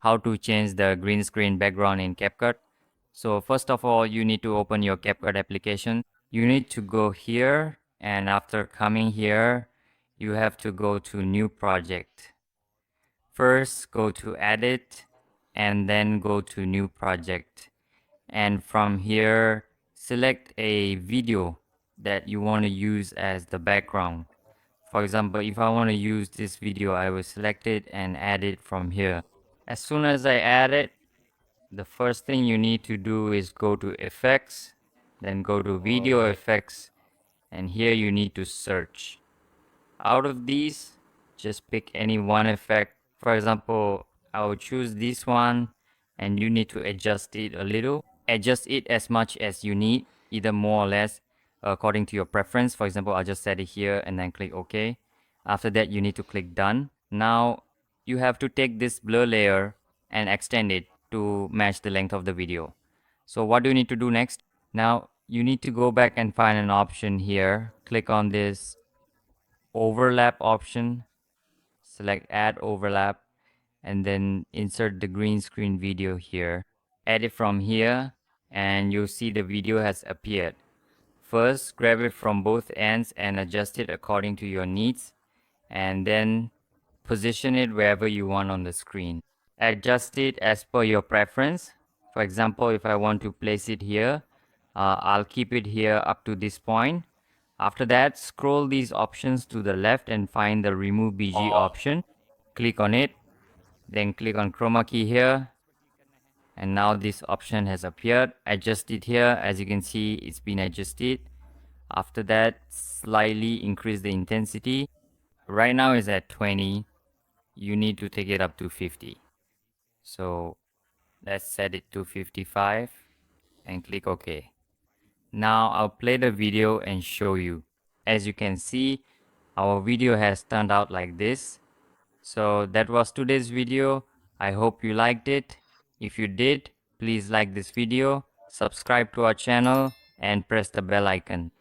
how to change the green screen background in CapCut. So first of all, you need to open your CapCut application. You need to go here, and after coming here, you have to go to new project. First, go to edit, and then go to new project. And from here, select a video that you want to use as the background. For example, if I want to use this video, I will select it and add it from here. As soon as I add it, the first thing you need to do is go to effects, then go to video effects, and here you need to search. Out of these, just pick any one effect. For example, I will choose this one, and you need to adjust it a little. Adjust it as much as you need, either more or less according to your preference. For example, I'll just set it here and then click OK. After that, you need to click done. Now you have to take this blur layer and extend it to match the length of the video. So what do you need to do next? Now you need to go back and find an option here. Click on this overlap option, select add overlap, and then insert the green screen video here. Add it from here, and you'll see the video has appeared. First, grab it from both ends and adjust it according to your needs, and then position it wherever you want on the screen. Adjust it as per your preference. For example, if I want to place it here, I'll keep it here up to this point. After that, scroll these options to the left and find the remove BG option. Click on it, then click on Chroma key here, and now this option has appeared. Adjust it here. As you can see, it's been adjusted. After that, slightly increase the intensity. Right now it's at 20. You need to take it up to 50. So let's set it to 55 and click OK. Now I'll play the video and show you. As you can see, our video has turned out like this. So that was today's video. I hope you liked it. If you did, please like this video, subscribe to our channel, and press the bell icon.